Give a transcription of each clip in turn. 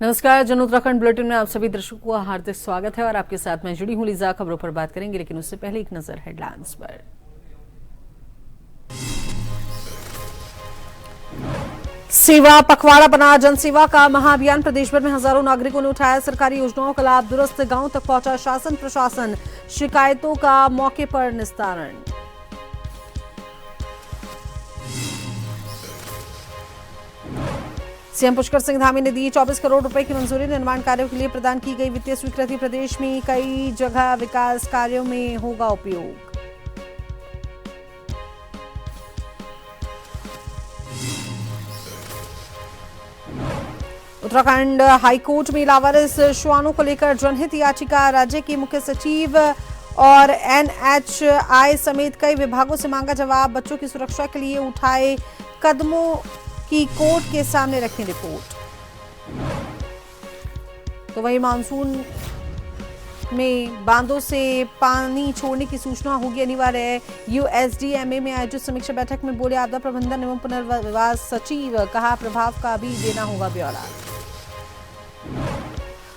नमस्कार, जन उत्तराखंड बुलेटिन में आप सभी दर्शकों का हार्दिक स्वागत है और आपके साथ मैं जुड़ी हूं लीजा। खबरों पर बात करेंगे, लेकिन उससे पहले एक नजर हेडलाइंस पर। सेवा पखवाड़ा बना जनसेवा का महाअभियान। प्रदेश भर में हजारों नागरिकों ने उठाया सरकारी योजनाओं का लाभ। दूरस्थ गांव तक पहुंचा शासन प्रशासन, शिकायतों का मौके पर निस्तारण। सीएम पुष्कर सिंह धामी ने दी 24 करोड़ रुपए की मंजूरी। निर्माण कार्यों के लिए प्रदान की गई वित्तीय स्वीकृति। प्रदेश में कई जगह विकास कार्यों में होगा उपयोग। उत्तराखंड हाईकोर्ट में लावारिस श्वानों को लेकर जनहित याचिका। राज्य के मुख्य सचिव और एनएचआई समेत कई विभागों से मांगा जवाब। बच्चों की सुरक्षा के लिए उठाए कदमों की कोर्ट के सामने रखी रिपोर्ट। तो वहीं मानसून में बांधों से पानी छोड़ने की सूचना होगी अनिवार्य। यूएसडीएमए में आयोजित समीक्षा बैठक में बोले आपदा प्रबंधन एवं पुनर्वास सचिव। कहा प्रभाव का भी देना होगा ब्यौरा।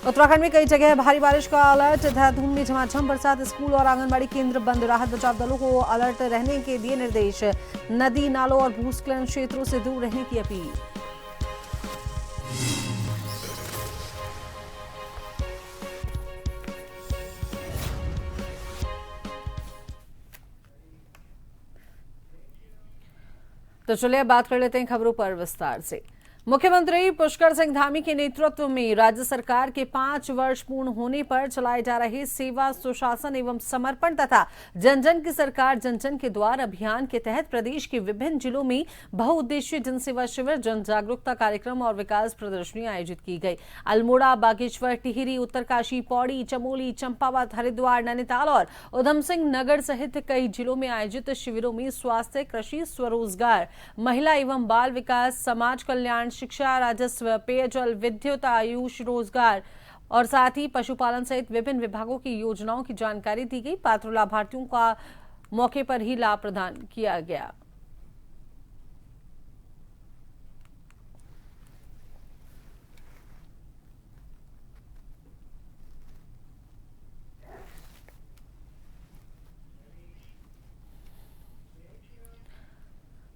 उत्तराखंड में कई जगह भारी बारिश का अलर्ट। देहरादून में झमाझम बरसात, स्कूल और आंगनबाड़ी केंद्र बंद। राहत बचाव दलों को अलर्ट रहने के दिए निर्देश। नदी नालों और भूस्खलन क्षेत्रों से दूर रहने की अपील। तो चलिए बात कर लेते हैं खबरों पर विस्तार से। मुख्यमंत्री पुष्कर सिंह धामी के नेतृत्व में राज्य सरकार के 5 वर्ष पूर्ण होने पर चलाए जा रहे सेवा सुशासन एवं समर्पण तथा जन जन की सरकार जन जन के द्वार अभियान के तहत प्रदेश के विभिन्न जिलों में बहुउद्देशीय जनसेवा शिविर, जन जागरूकता कार्यक्रम और विकास प्रदर्शनी आयोजित की गई। अल्मोड़ा, बागेश्वर, टिहरी, उत्तरकाशी, पौड़ी, चमोली, चंपावत, हरिद्वार, नैनीताल और उधम सिंह नगर सहित कई जिलों में आयोजित शिविरों में स्वास्थ्य, कृषि, स्वरोजगार, महिला एवं बाल विकास, समाज कल्याण, शिक्षा, राजस्व, पेयजल, विद्युत, आयुष, रोजगार और साथ ही पशुपालन सहित विभिन्न विभागों की योजनाओं की जानकारी दी गई। पात्र लाभार्थियों का मौके पर ही लाभ प्रदान किया गया।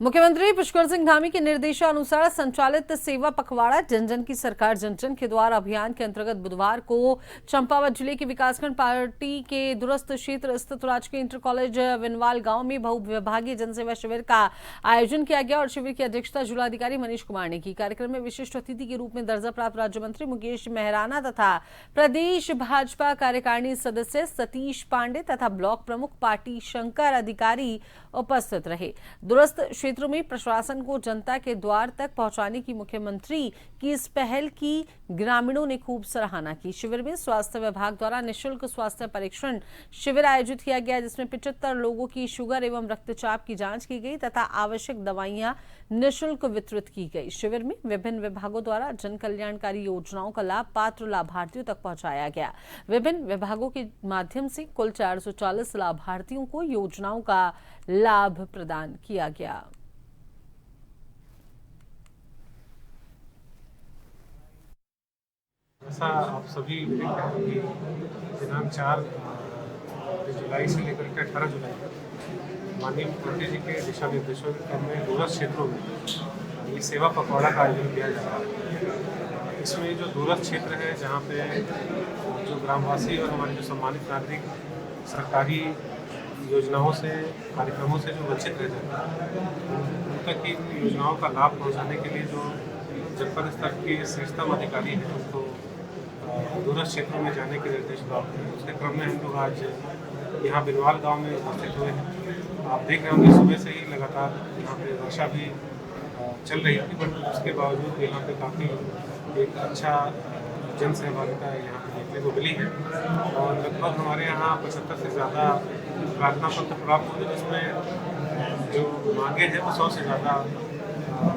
मुख्यमंत्री पुष्कर सिंह धामी के निर्देशानुसार संचालित सेवा पखवाड़ा जन जन की सरकार जन जन के द्वार अभियान के अंतर्गत बुधवार को चंपावत जिले के विकासखंड पार्टी के दूरस्थ क्षेत्र स्थित राजकीय इंटर कॉलेज विनवाल गांव में बहुविभागीय जनसेवा शिविर का आयोजन किया गया और शिविर की अध्यक्षता जिलाधिकारी मनीष कुमार ने की। कार्यक्रम में विशिष्ट अतिथि के रूप में दर्जा प्राप्त राज्य मंत्री मुकेश मेहराना तथा प्रदेश भाजपा कार्यकारिणी सदस्य सतीश पांडे तथा ब्लॉक प्रमुख पार्टी शंकर अधिकारी उपस्थित रहे। दूरस्थ क्षेत्रों में प्रशासन को जनता के द्वार तक पहुंचाने की मुख्यमंत्री की इस पहल की ग्रामीणों ने खूब सराहना की। शिविर में स्वास्थ्य विभाग द्वारा निःशुल्क स्वास्थ्य परीक्षण शिविर आयोजित किया गया, जिसमें 75 लोगों की शुगर एवं रक्तचाप की जांच की गई तथा आवश्यक दवाइयां निःशुल्क वितरित की गई। शिविर में विभिन्न विभागों द्वारा जन कल्याणकारी योजनाओं का लाभ पात्र लाभार्थियों तक पहुंचाया गया। विभिन्न विभागों के माध्यम से कुल 440 लाभार्थियों को योजनाओं का लाभ प्रदान किया गया। ऐसा आप सभी दिनांक 4 जुलाई से लेकर के 18 जुलाई तक माननीय मुख्यमंत्री जी के दिशा निर्देशों के क्रम में दूरस्थ क्षेत्रों में ये सेवा पखवाड़ा का आयोजन किया जा रहा है। इसमें जो दूरस्थ क्षेत्र है, जहाँ पे जो ग्रामवासी और हमारे जो सम्मानित नागरिक सरकारी योजनाओं से, कार्यक्रमों से जो वंचित रह जाते हैं, उन तक इन योजनाओं का लाभ पहुँचाने के लिए जो जनपद स्तर के शीर्षतम अधिकारी हैं, उनको दूरस्थ क्षेत्रों में जाने के निर्देश प्राप्त हैं। उसके क्रम में हम लोग आज यहाँ बिनवाल गांव में उपस्थित हुए हैं। आप देख रहे होंगे सुबह से ही लगातार यहाँ पे वर्षा भी चल रही थी, बट उसके बावजूद यहाँ पे काफ़ी एक अच्छा जन सहभागिता यहाँ पे देखने को मिली है और लगभग हमारे यहाँ 75 से ज़्यादा प्रार्थना पत्र प्राप्त हुए, जिसमें जो मांगे हैं वो 100 से ज़्यादा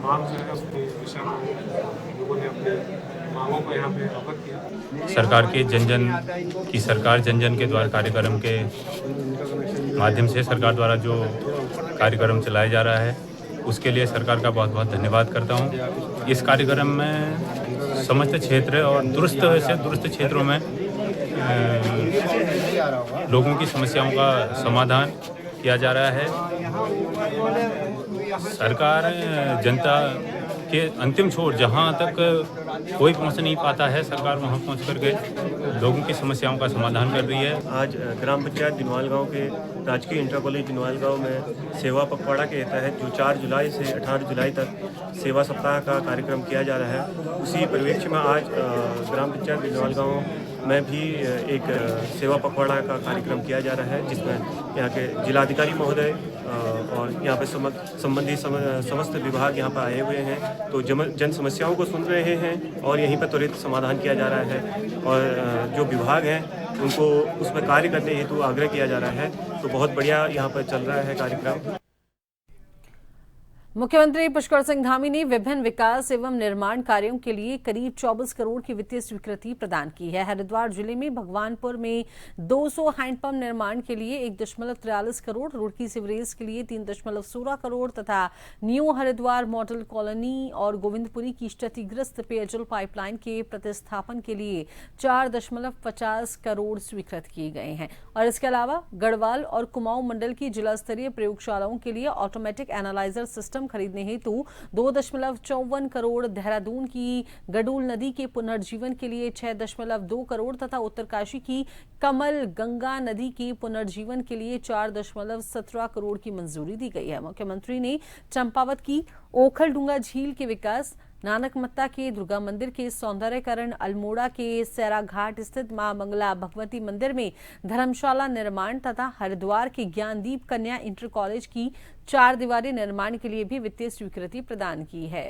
मांग जो है उसके विषय में लोगों ने अपने मांगों को यहाँ पे अवगत किया। सरकार के जन जन की सरकार जन जन के द्वार कार्यक्रम के माध्यम से सरकार द्वारा जो कार्यक्रम चलाया जा रहा है, उसके लिए सरकार का बहुत बहुत धन्यवाद करता हूँ। इस कार्यक्रम में समस्त क्षेत्र और दुरुस्त से दुरुस्त क्षेत्रों में लोगों की समस्याओं का समाधान किया जा रहा है। सरकार जनता के अंतिम छोर जहां तक कोई पहुंच नहीं पाता है, सरकार वहां पहुंच करके लोगों की समस्याओं का समाधान कर रही है। आज ग्राम पंचायत दिनवाल गांव के राजकीय इंटर कॉलेज दिनवाल गांव में सेवा पखवाड़ा के तहत जो 4 जुलाई से 18 जुलाई तक सेवा सप्ताह का कार्यक्रम किया जा रहा है, उसी परिप्रेक्ष्य में आज ग्राम पंचायत दिनवाल गांव में भी एक सेवा पखवाड़ा का कार्यक्रम किया जा रहा है, जिसमें यहाँ के जिलाधिकारी महोदय और यहाँ पे संबंधित समस्त विभाग यहाँ पर आए हुए हैं, तो जन समस्याओं को सुन रहे हैं और यहीं पर त्वरित समाधान किया जा रहा है। और जो विभाग हैं उनको उसमें कार्य करने हेतु आग्रह किया जा रहा है। तो बहुत बढ़िया यहाँ पर चल रहा है कार्यक्रम। मुख्यमंत्री पुष्कर सिंह धामी ने विभिन्न विकास एवं निर्माण कार्यों के लिए करीब 24 करोड़ की वित्तीय स्वीकृति प्रदान की है। हरिद्वार जिले में भगवानपुर में 200 हैंडपंप निर्माण के लिए 1.43 करोड़, रुड़की सीवरेज के लिए 3.16 करोड़ तथा न्यू हरिद्वार मॉडल कॉलोनी और गोविंदपुरी की क्षतिग्रस्त पेयजल पाइपलाइन के प्रतिस्थापन के लिए 4.50 करोड़ स्वीकृत किए गए हैं। और इसके अलावा गढ़वाल और कुमाऊं मंडल की जिला स्तरीय प्रयोगशालाओं के लिए ऑटोमेटिक एनालाइजर सिस्टम खरीदने हेतु 2.54 करोड़, देहरादून की गडूल नदी के पुनर्जीवन के लिए 6.2 करोड़ तथा उत्तरकाशी की कमल गंगा नदी के पुनर्जीवन के लिए 4.17 करोड़ की मंजूरी दी गई है। मुख्यमंत्री ने चंपावत की ओखलडूंगा झील के विकास, नानकमत्ता के दुर्गा मंदिर के सौंदर्यकरण, अल्मोड़ा के सैरा घाट स्थित मां मंगला भगवती मंदिर में धर्मशाला निर्माण तथा हरिद्वार के ज्ञानदीप कन्या इंटर कॉलेज की 4 दीवारी निर्माण के लिए भी वित्तीय स्वीकृति प्रदान की है।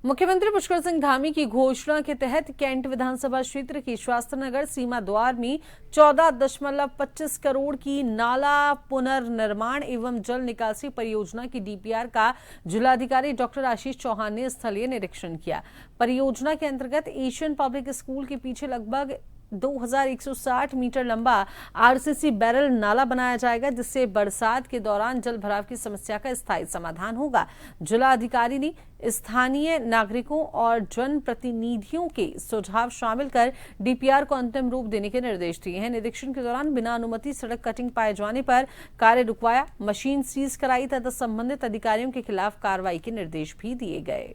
मुख्यमंत्री पुष्कर सिंह धामी की घोषणा के तहत कैंट विधानसभा क्षेत्र की शास्त्र नगर सीमा द्वार में 14.25 करोड़ की नाला पुनर्निर्माण एवं जल निकासी परियोजना की डीपीआर का जिलाधिकारी डॉक्टर आशीष चौहान ने स्थलीय निरीक्षण किया। परियोजना के अंतर्गत एशियन पब्लिक स्कूल के पीछे लगभग 2160 मीटर लंबा आरसीसी बैरल नाला बनाया जाएगा, जिससे बरसात के दौरान जल भराव की समस्या का स्थायी समाधान होगा। जिला अधिकारी ने स्थानीय नागरिकों और जनप्रतिनिधियों के सुझाव शामिल कर डीपीआर को अंतिम रूप देने के निर्देश दिए हैं। निरीक्षण के दौरान बिना अनुमति सड़क कटिंग पाए जाने पर कार्य रुकवाया, मशीन सीज कराई तथा संबंधित अधिकारियों के खिलाफ कार्रवाई के निर्देश भी दिए गए।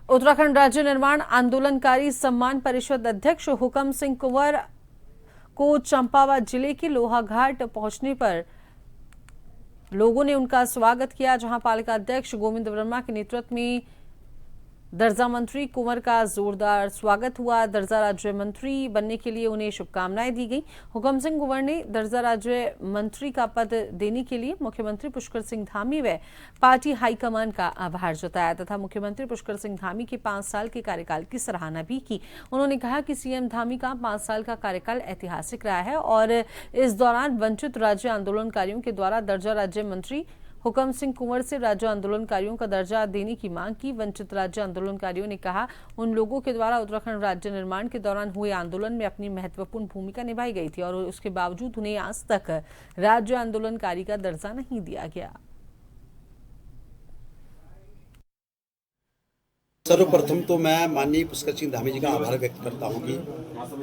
उत्तराखंड राज्य निर्माण आंदोलनकारी सम्मान परिषद अध्यक्ष हुकम सिंह कुंवर को चंपावत जिले के लोहाघाट पहुंचने पर लोगों ने उनका स्वागत किया, जहां पालिका अध्यक्ष गोविंद वर्मा के नेतृत्व में दर्जा मंत्री कुंवर का जोरदार स्वागत हुआ। दर्जा राज्य मंत्री बनने के लिए उन्हें शुभकामनाएं दी गई। हुकम सिंह कुंवर ने दर्जा राज्य मंत्री का पद देने के लिए मुख्यमंत्री पुष्कर सिंह धामी व पार्टी हाईकमान का आभार जताया तथा मुख्यमंत्री पुष्कर सिंह धामी के 5 साल के कार्यकाल की सराहना भी की। उन्होंने कहा कि सीएम धामी का 5 साल का कार्यकाल ऐतिहासिक रहा है और इस दौरान वंचित राज्य आंदोलनकारियों के द्वारा दर्जा राज्य मंत्री हुकम सिंह कुंवर से राज्य आंदोलनकारियों का दर्जा देने की मांग की। वंचित राज्य आंदोलनकारियों ने कहा, उन लोगों के द्वारा उत्तराखंड राज्य निर्माण के दौरान हुए आंदोलन में अपनी महत्वपूर्ण भूमिका निभाई गई थी और उसके बावजूद उन्हें आज तक राज्य आंदोलनकारी का दर्जा नहीं दिया गया। सर्वप्रथम तो मैं माननीय पुष्कर सिंह धामी जी का आभार व्यक्त करता हूं कि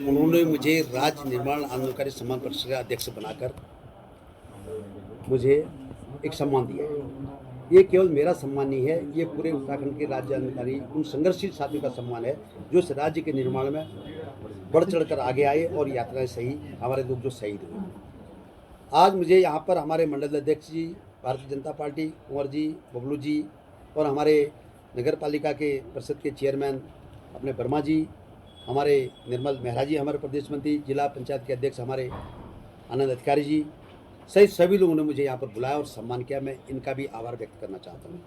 उन्होंने मुझे राज्य निर्माण आंदोलनकारी सम्मान परिषद का अध्यक्ष बनाकर मुझे एक सम्मान दिया है। ये केवल मेरा सम्मान नहीं है, ये पूरे उत्तराखंड के राज्य आंदोलनकारी उन संघर्षशील साथियों का सम्मान है जो इस राज्य के निर्माण में बढ़ चढ़कर आगे आए और यात्राएं सही, हमारे लोग जो शहीद हुए। आज मुझे यहाँ पर हमारे मंडल अध्यक्ष जी, भारतीय जनता पार्टी कुंवर जी, बबलू जी और हमारे नगर पालिका के परिषद के चेयरमैन अपने वर्मा जी, हमारे निर्मल मेहरा जी, हमारे प्रदेश मंत्री, जिला पंचायत के अध्यक्ष हमारे आनंद अधिकारी जी सहित सभी लोगों ने मुझे यहाँ पर बुलाया और सम्मान किया। मैं इनका भी आभार व्यक्त करना चाहता हूँ।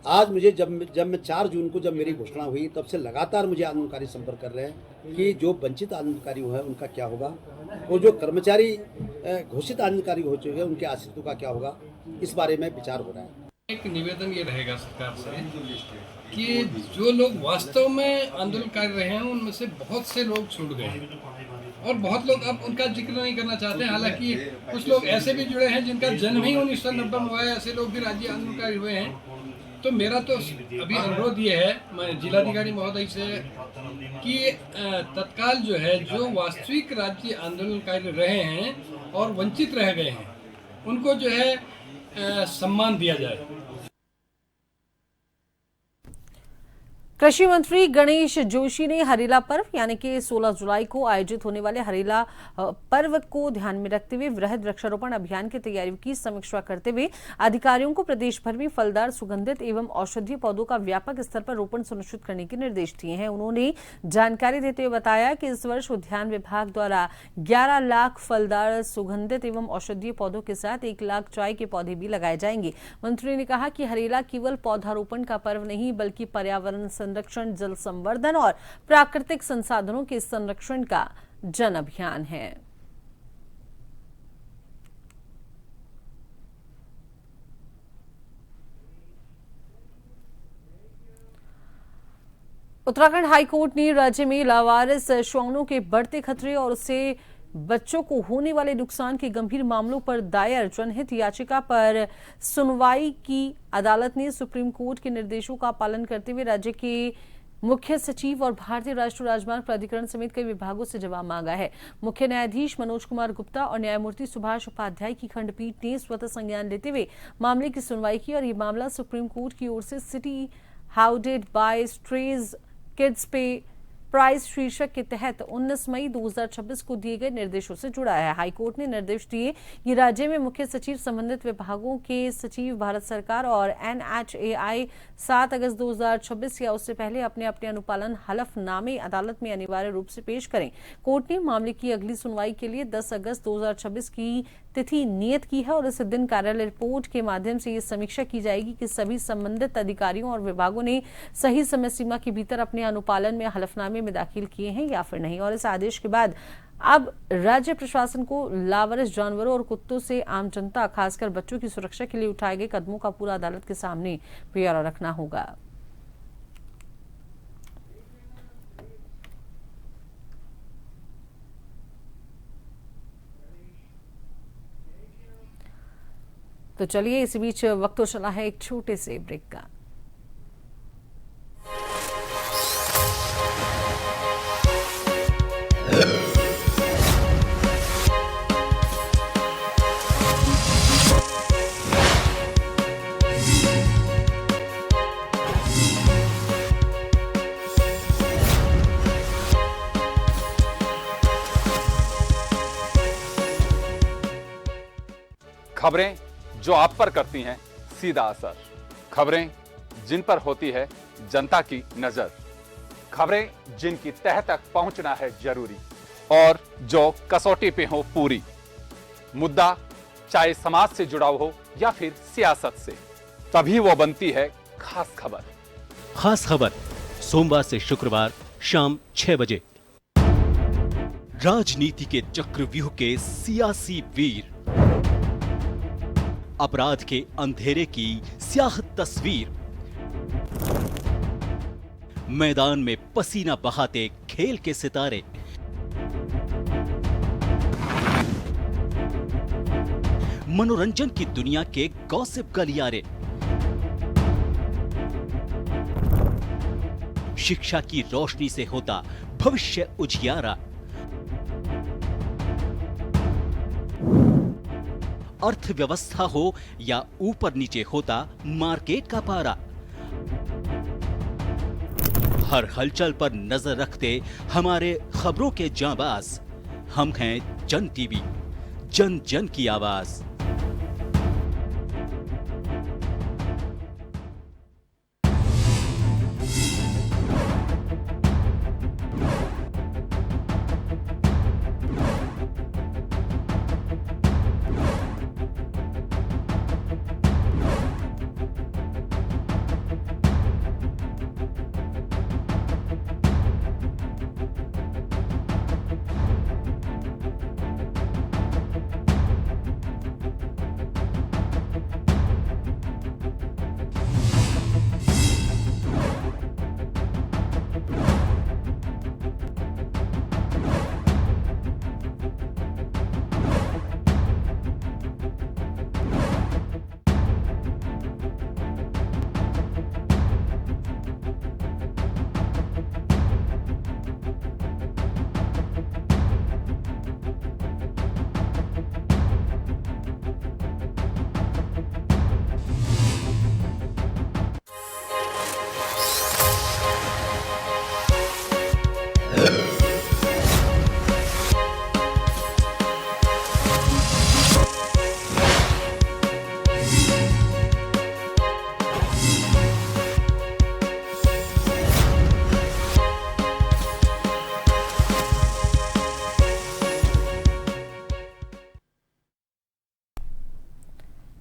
आज मुझे जब मैं 4 जून को जब मेरी घोषणा हुई तब से लगातार मुझे आंदोलनकारी संपर्क कर रहे हैं कि जो वंचित आंदोलनकारी हैं उनका क्या होगा और जो कर्मचारी घोषित आंदोलनकारी हो चुके हैं उनके आश्रितों का क्या होगा, इस बारे में विचार हो रहा है। एक निवेदन ये रहेगा सरकार से कि जो लोग वास्तव में आंदोलन कर रहे हैं उनमें से बहुत से लोग छूट गए हैं और बहुत लोग अब उनका जिक्र नहीं करना चाहते हैं। हालांकि कुछ लोग ऐसे भी जुड़े हैं जिनका जन्म ही 1990 में हुआ है, ऐसे लोग भी राज्य आंदोलनकारी हुए हैं। तो मेरा तो अभी अनुरोध ये है मैं जिलाधिकारी महोदय से कि तत्काल जो है जो वास्तविक राज्य आंदोलनकारी रहे हैं और वंचित रह गए हैं उनको जो है सम्मान दिया जाए। कृषि मंत्री गणेश जोशी ने हरेला पर्व यानी कि 16 जुलाई को आयोजित होने वाले हरेला पर्व को ध्यान में रखते हुए वृहद वृक्षारोपण अभियान की तैयारियों की समीक्षा करते हुए अधिकारियों को प्रदेश भर में फलदार, सुगंधित एवं औषधीय पौधों का व्यापक स्तर पर रोपण सुनिश्चित करने के निर्देश दिए हैं। उन्होंने जानकारी देते हुए बताया कि इस वर्ष उद्यान विभाग द्वारा 11 लाख फलदार, सुगंधित एवं औषधीय पौधों के साथ 1 लाख चाय के पौधे भी लगाए जाएंगे। मंत्री ने कहा कि हरेला केवल पौधारोपण का पर्व नहीं बल्कि पर्यावरण संरक्षण, जल संवर्धन और प्राकृतिक संसाधनों के संरक्षण का जन अभियान है। उत्तराखंड हाईकोर्ट ने राज्य में लावारिस श्वानों के बढ़ते खतरे और उससे बच्चों को होने वाले नुकसान के गंभीर मामलों पर दायर जनहित याचिका पर सुनवाई की। अदालत ने सुप्रीम कोर्ट के निर्देशों का पालन करते हुए राज्य के मुख्य सचिव और भारतीय राष्ट्रीय राजमार्ग प्राधिकरण समेत कई विभागों से जवाब मांगा है। मुख्य न्यायाधीश मनोज कुमार गुप्ता और न्यायमूर्ति सुभाष उपाध्याय की खंडपीठ ने स्वतः संज्ञान लेते हुए मामले की सुनवाई की और ये मामला सुप्रीम कोर्ट की ओर से सिटी हाउडेड बाय स्ट्रेज किड्स पे प्राइस शीर्षक के तहत 19 मई 2026 को दिए गए निर्देशों से जुड़ा है। हाईकोर्ट ने निर्देश दिए कि राज्य में मुख्य सचिव, संबंधित विभागों के सचिव, भारत सरकार और NHAI 7 अगस्त 2026 या उससे पहले अपने अपने अनुपालन हलफनामे अदालत में अनिवार्य रूप से पेश करें। कोर्ट ने मामले की अगली सुनवाई के लिए 10 अगस्त 2026 की तिथि नियत की है और इस दिन कार्यालय रिपोर्ट के माध्यम से ये समीक्षा की जाएगी कि सभी संबंधित अधिकारियों और विभागों ने सही समय सीमा के भीतर अपने अनुपालन में हलफनामे में दाखिल किए हैं या फिर नहीं। और इस आदेश के बाद अब राज्य प्रशासन को लावारिस जानवरों और कुत्तों से आम जनता, खासकर बच्चों की सुरक्षा के लिए उठाए गए कदमों का पूरा अदालत के सामने ब्यौरा रखना होगा। तो चलिए इसी बीच वक्त तो चला है एक छोटे से ब्रेक का। खबरें जो आप पर करती हैं सीधा असर, खबरें जिन पर होती है जनता की नजर, खबरें जिनकी तह तक पहुंचना है जरूरी और जो कसौटी पे हो पूरी। मुद्दा चाहे समाज से जुड़ा हो या फिर सियासत से, तभी वो बनती है खास खबर। खास खबर सोमवार से शुक्रवार शाम 6 बजे। राजनीति के चक्रव्यूह के सियासी वीर, अपराध के अंधेरे की स्याह तस्वीर, मैदान में पसीना बहाते खेल के सितारे, मनोरंजन की दुनिया के गॉसिप गलियारे, शिक्षा की रोशनी से होता भविष्य उजियारा, अर्थव्यवस्था हो या ऊपर नीचे होता मार्केट का पारा, हर हलचल पर नजर रखते हमारे खबरों के जांबाज। हम हैं जन टीवी, जन जन की आवाज।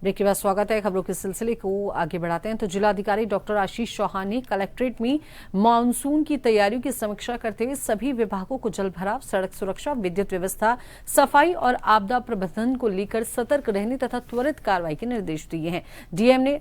ब्रेक के बाद स्वागत है। खबरों के सिलसिले को आगे बढ़ाते हैं तो जिलाधिकारी डॉक्टर आशीष चौहान ने कलेक्ट्रेट में मानसून की तैयारियों की समीक्षा करते हुए सभी विभागों को जल भराव, सड़क सुरक्षा, विद्युत व्यवस्था, सफाई और आपदा प्रबंधन को लेकर सतर्क रहने तथा त्वरित कार्रवाई के निर्देश दिए हैं। डीएम ने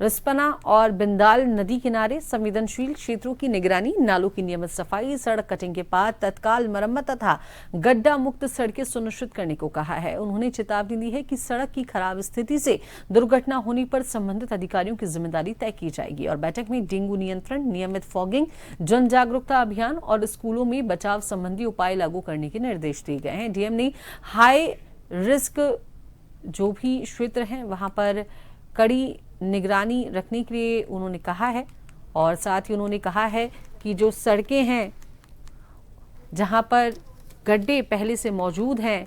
रिस्पना और बिंदाल नदी किनारे संवेदनशील क्षेत्रों की निगरानी, नालों की नियमित सफाई, सड़क कटिंग के बाद तत्काल मरम्मत तथा गड्ढा मुक्त सड़कें सुनिश्चित करने को कहा है। उन्होंने चेतावनी दी है कि सड़क की खराब स्थिति से दुर्घटना होने पर संबंधित अधिकारियों की जिम्मेदारी तय की जाएगी। और बैठक में डेंगू नियंत्रण, नियमित फॉगिंग, जन जागरूकता अभियान और स्कूलों में बचाव संबंधी उपाय लागू करने के निर्देश दिए गए हैं। डीएम ने हाई रिस्क जो भी क्षेत्र हैं वहां पर कड़ी निगरानी रखने के लिए उन्होंने कहा है। और साथ ही उन्होंने कहा है कि जो सड़कें हैं जहां पर गड्ढे पहले से मौजूद हैं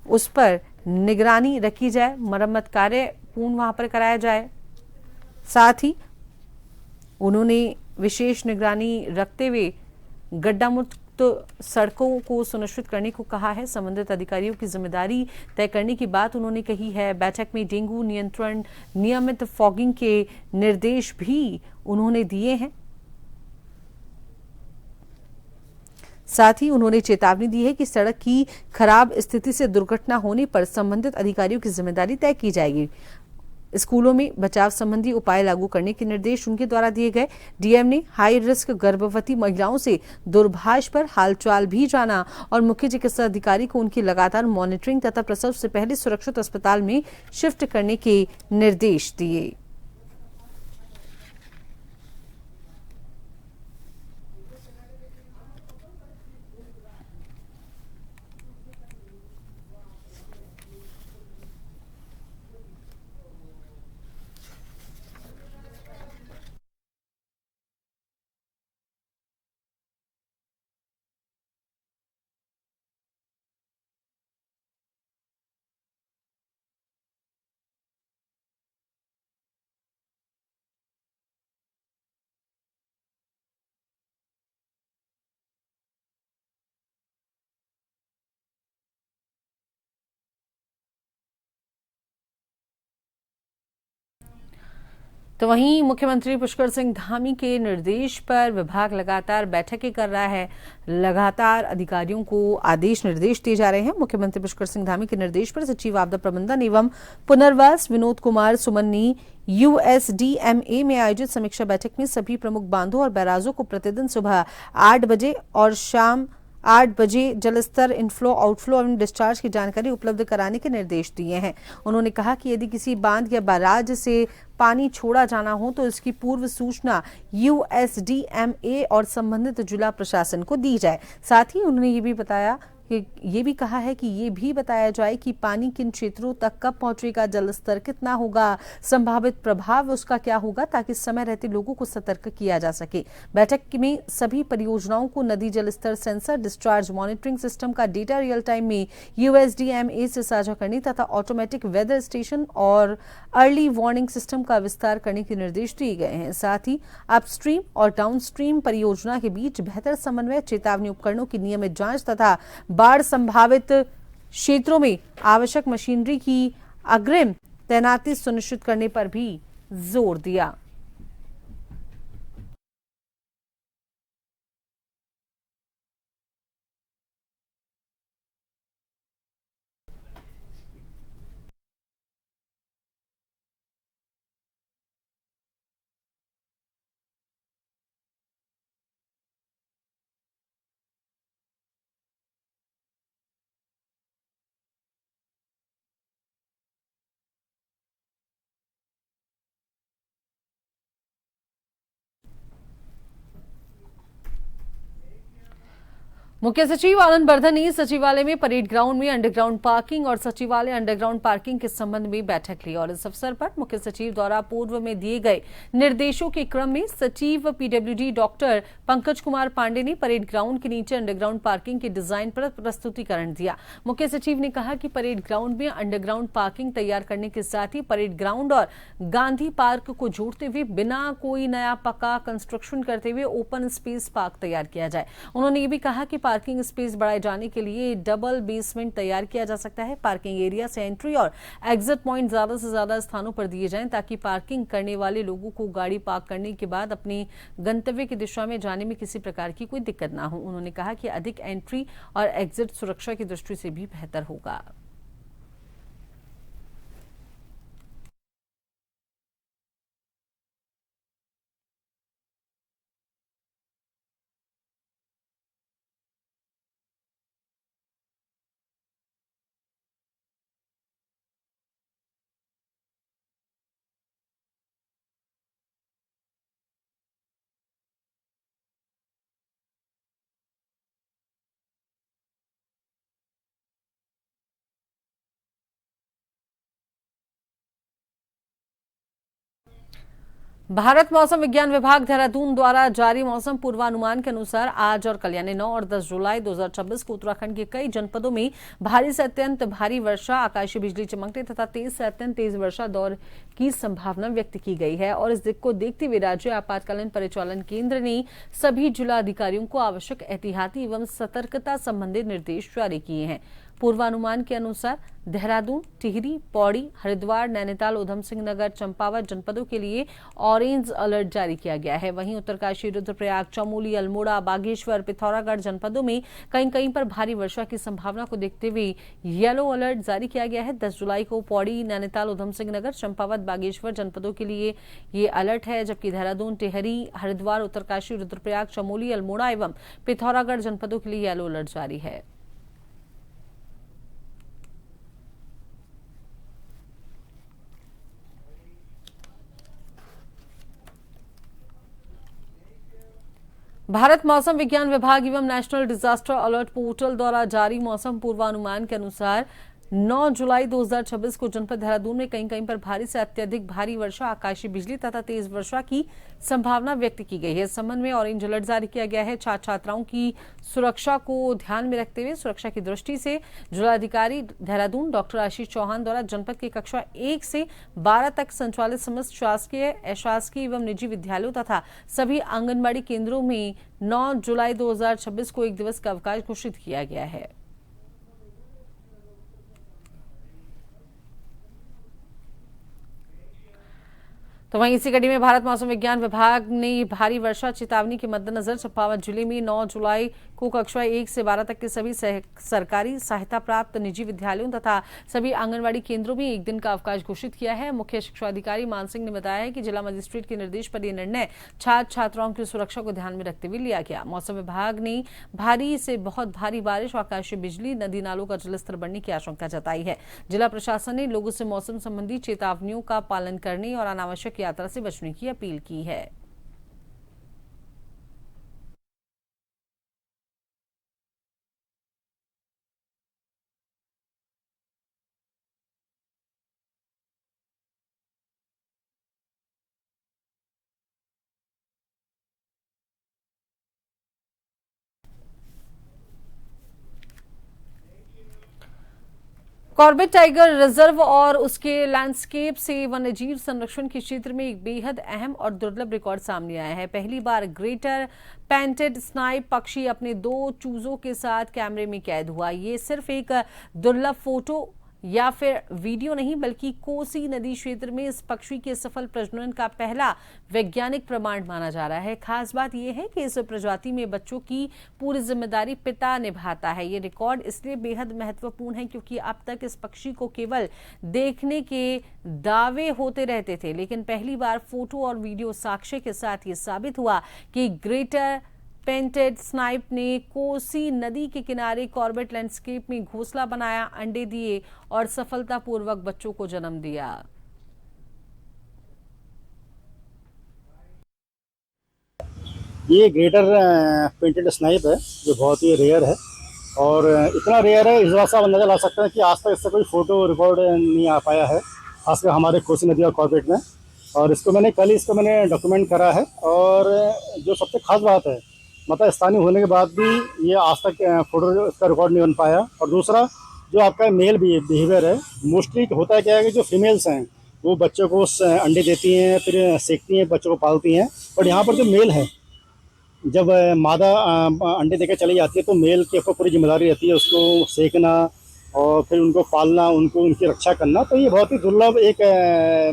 उस पर निगरानी रखी जाए, मरम्मत कार्य पूर्ण वहां पर कराया जाए। साथ ही उन्होंने विशेष निगरानी रखते हुए गड्ढा मुक्त सड़कों को सुनिश्चित करने को कहा है। संबंधित अधिकारियों की जिम्मेदारी तय करने की बात उन्होंने कही है। बैठक में डेंगू नियंत्रण, नियमित फॉगिंग के निर्देश भी उन्होंने दिए हैं। साथ ही उन्होंने चेतावनी दी है कि सड़क की खराब स्थिति से दुर्घटना होने पर संबंधित अधिकारियों की जिम्मेदारी तय की जाएगी। स्कूलों में बचाव संबंधी उपाय लागू करने के निर्देश उनके द्वारा दिए गए। डीएम ने हाई रिस्क गर्भवती महिलाओं से दूरभाष पर हालचाल भी जाना और मुख्य चिकित्सा अधिकारी को उनकी लगातार मॉनिटरिंग तथा प्रसव से पहले सुरक्षित अस्पताल में शिफ्ट करने के निर्देश दिए। तो वहीं मुख्यमंत्री पुष्कर सिंह धामी के निर्देश पर विभाग लगातार बैठकें कर रहा है। लगातार अधिकारियों को आदेश निर्देश दिए जा रहे हैं। मुख्यमंत्री पुष्कर सिंह धामी के निर्देश पर सचिव आपदा प्रबंधन एवं पुनर्वास विनोद कुमार सुमन ने USDMA में आयोजित समीक्षा बैठक में सभी प्रमुख बांधों और बैराजों को प्रतिदिन सुबह 8 बजे और शाम 8 बजे जलस्तर, इनफ्लो, आउटफ्लो एवं डिस्चार्ज की जानकारी उपलब्ध कराने के निर्देश दिए हैं। उन्होंने कहा कि यदि किसी बांध या बैराज से पानी छोड़ा जाना हो तो इसकी पूर्व सूचना USDMA और संबंधित जिला प्रशासन को दी जाए। साथ ही उन्होंने ये भी कहा है कि ये भी बताया जाए कि पानी किन क्षेत्रों तक कब पहुंचेगा, जलस्तर कितना होगा, संभावित प्रभाव उसका क्या होगा, ताकि समय रहते लोगों को सतर्क किया जा सके। बैठक में सभी परियोजनाओं को नदी जलस्तर सेंसर, डिस्चार्ज मॉनिटरिंग सिस्टम का डेटा रियल टाइम में USDMA से साझा करने तथा ऑटोमेटिक वेदर स्टेशन और अर्ली वार्निंग सिस्टम का विस्तार करने के निर्देश दिए गए हैं। साथ ही अपस्ट्रीम और डाउनस्ट्रीम परियोजना के बीच बेहतर समन्वय, चेतावनी उपकरणों की नियमित जांच तथा बाढ़ संभावित क्षेत्रों में आवश्यक मशीनरी की अग्रिम तैनाती सुनिश्चित करने पर भी जोर दिया। मुख्य सचिव आनंद बर्धन ने सचिवालय में परेड ग्राउंड में अंडरग्राउंड पार्किंग और सचिवालय अंडरग्राउंड पार्किंग के संबंध में बैठक ली। और इस अवसर पर मुख्य सचिव द्वारा पूर्व में दिए गए निर्देशों के क्रम में सचिव PWD डॉक्टर पंकज कुमार पांडे ने परेड ग्राउंड के नीचे अंडरग्राउंड पार्किंग के डिजाइन पर प्रस्तुतिकरण दिया। मुख्य सचिव ने कहा कि परेड ग्राउंड में अंडरग्राउंड पार्किंग तैयार करने के साथ ही परेड ग्राउंड और गांधी पार्क को जोड़ते हुए बिना कोई नया पक्का कंस्ट्रक्शन करते हुए ओपन स्पेस पार्क तैयार किया जाए। उन्होंने ये भी कहा कि पार्किंग स्पेस बढ़ाए जाने के लिए डबल बेसमेंट तैयार किया जा सकता है। पार्किंग एरिया से एंट्री और एग्जिट पॉइंट ज्यादा से ज्यादा स्थानों पर दिए जाएं ताकि पार्किंग करने वाले लोगों को गाड़ी पार्क करने के बाद अपने गंतव्य की दिशा में जाने में किसी प्रकार की कोई दिक्कत ना हो। उन्होंने कहा कि अधिक एंट्री और एग्जिट सुरक्षा की दृष्टि से भी बेहतर होगा। भारत मौसम विज्ञान विभाग देहरादून द्वारा जारी मौसम पूर्वानुमान के अनुसार आज और कल यानी 9 और 10 जुलाई 2026 को उत्तराखंड के कई जनपदों में भारी से अत्यंत भारी वर्षा, आकाशीय बिजली चमकने तथा तेज से अत्यंत तेज वर्षा दौर की संभावना व्यक्त की गई है। और इस दिक्कत को देखते हुए राज्य आपातकालीन परिचालन केंद्र ने सभी जिला अधिकारियों को आवश्यक एहतियाती एवं सतर्कता संबंधी निर्देश जारी किए हैं। पूर्वानुमान के अनुसार देहरादून, टिहरी, पौड़ी, हरिद्वार, नैनीताल, उधम सिंह नगर, चंपावत जनपदों के लिए ऑरेंज अलर्ट जारी किया गया है। वहीं उत्तरकाशी, रुद्रप्रयाग, चमोली, अल्मोड़ा, बागेश्वर, पिथौरागढ़ जनपदों में कहीं कहीं पर भारी वर्षा की संभावना को देखते हुए येलो अलर्ट जारी किया गया है। 10 जुलाई को पौड़ी, नैनीताल, उधम सिंह नगर, चंपावत, बागेश्वर जनपदों के लिए ये अलर्ट है, जबकि देहरादून, टिहरी, हरिद्वार, उत्तरकाशी, रुद्रप्रयाग, चमोली, अल्मोड़ा एवं पिथौरागढ़ जनपदों के लिए येलो अलर्ट जारी है। भारत मौसम विज्ञान विभाग एवं नेशनल डिजास्टर अलर्ट पोर्टल द्वारा जारी मौसम पूर्वानुमान के अनुसार 9 जुलाई 2026 को जनपद देहरादून में कहीं कहीं पर भारी से अत्यधिक भारी वर्षा, आकाशीय बिजली तथा तेज वर्षा की संभावना व्यक्त की गई है। इस संबंध में ऑरेंज अलर्ट जारी किया गया है। छात्र छात्राओं की सुरक्षा को ध्यान में रखते हुए सुरक्षा की दृष्टि से जिलाधिकारी देहरादून डॉक्टर आशीष चौहान द्वारा जनपद की कक्षा 1 से 12 तक संचालित समस्त शासकीय, अशासकीय एवं निजी विद्यालयों तथा सभी आंगनबाड़ी केंद्रों में 9 जुलाई 2026 को 1 दिवस का अवकाश घोषित किया गया है। तो वहीं इसी कड़ी में भारत मौसम विज्ञान विभाग ने भारी वर्षा चेतावनी के मद्देनजर चंपावत जिले में 9 जुलाई को कक्षा 1 से 12 तक के सभी सरकारी सहायता प्राप्त निजी विद्यालयों तथा सभी आंगनबाड़ी केंद्रों में 1 दिन का अवकाश घोषित किया है। मुख्य शिक्षा अधिकारी मान सिंह ने बताया है कि जिला मजिस्ट्रेट के निर्देश पर यह निर्णय छात्र छात्राओं की सुरक्षा को ध्यान में रखते हुए लिया गया। मौसम विभाग ने भारी से बहुत भारी बारिश, आकाशीय बिजली, नदी नालों का जलस्तर बढ़ने की आशंका जताई है। जिला प्रशासन ने लोगों से मौसम संबंधी चेतावनियों का पालन करने और अनावश्यक यात्रा से बचने की अपील की है। कॉर्बेट टाइगर रिजर्व और उसके लैंडस्केप से वन्यजीव संरक्षण के क्षेत्र में एक बेहद अहम और दुर्लभ रिकॉर्ड सामने आया है। पहली बार ग्रेटर पेंटेड स्नाइप पक्षी अपने 2 चूजों के साथ कैमरे में कैद हुआ। ये सिर्फ एक दुर्लभ फोटो या फिर वीडियो नहीं, बल्कि कोसी नदी क्षेत्र में इस पक्षी के सफल प्रजनन का पहला वैज्ञानिक प्रमाण माना जा रहा है। खास बात यह है कि इस प्रजाति में बच्चों की पूरी जिम्मेदारी पिता निभाता है। ये रिकॉर्ड इसलिए बेहद महत्वपूर्ण है क्योंकि अब तक इस पक्षी को केवल देखने के दावे होते रहते थे, लेकिन पहली बार फोटो और वीडियो साक्ष्य के साथ ये साबित हुआ कि ग्रेटर पेंटेड स्नाइप ने कोसी नदी के किनारे कॉर्बेट लैंडस्केप में घोंसला बनाया, अंडे दिए और सफलतापूर्वक बच्चों को जन्म दिया। ये ग्रेटर पेंटेड स्नाइप है जो बहुत ही रेयर है, और इतना रेयर है इस बात से आप अंदाजा ला सकते हैं कि आज तक इससे कोई फोटो रिकॉर्ड नहीं आ पाया है, खासकर हमारे कोसी नदी और कॉर्बेट में। और इसको मैंने डॉक्यूमेंट करा है। और जो सबसे खास बात है, मतलब स्थानीय होने के बाद भी ये आज तक फोटो इसका रिकॉर्ड नहीं बन पाया। और दूसरा, जो आपका मेल बिहेवियर है, मोस्टली होता है क्या है कि जो फीमेल्स हैं वो बच्चों को अंडे देती हैं, फिर सेकती हैं, बच्चों को पालती हैं। और यहाँ पर जो मेल है जब मादा अंडे देकर चली जाती है तो मेल के ऊपर पूरी जिम्मेदारी रहती है उसको सेकना और फिर उनको पालना, उनको उनकी रक्षा करना। तो ये बहुत ही दुर्लभ एक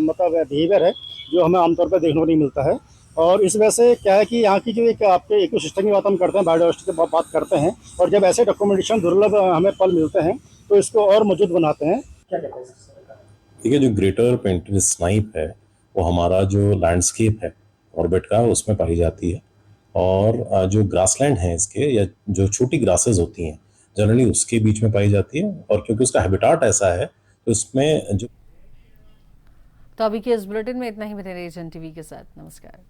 मतलब बिहेवियर है जो हमें आमतौर पर देखने को नहीं मिलता है। और इस वजह से क्या है कि यहाँ की जो एक आपके इकोसिस्टम की बात हम करते हैं, बायोडाइवर्सिटी की बात करते हैं, और जब ऐसे डॉक्यूमेंटेशन दुर्लभ हमें पल मिलते हैं तो इसको और मौजूद बनाते हैं। क्या कहते हैं सर? देखिए, जो ग्रेटर पेंटेड स्नाइप है वो हमारा जो लैंडस्केप है ऑर्बिट का उसमें पाई जाती है, और जो ग्रासलैंड है इसके या जो छोटी ग्रासेस होती हैं जनरली उसके बीच में पाई जाती है। और क्योंकि उसका हैबिटाट ऐसा है तो इसमें जो तो अभी के इस बुलेटिन में इतना ही। बने रहिए जन टीवी के साथ। नमस्कार।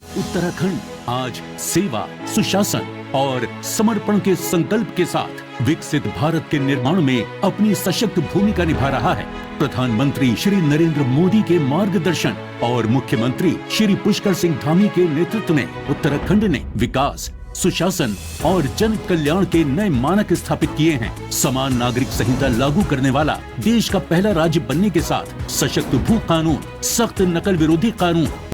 उत्तराखंड आज सेवा, सुशासन और समर्पण के संकल्प के साथ विकसित भारत के निर्माण में अपनी सशक्त भूमिका निभा रहा है। प्रधानमंत्री श्री नरेंद्र मोदी के मार्गदर्शन और मुख्यमंत्री श्री पुष्कर सिंह धामी के नेतृत्व में उत्तराखंड ने विकास, सुशासन और जन कल्याण के नए मानक स्थापित किए हैं। समान नागरिक संहिता लागू करने वाला देश का पहला राज्य बनने के साथ सशक्त भू कानून, सख्त नकल विरोधी कानून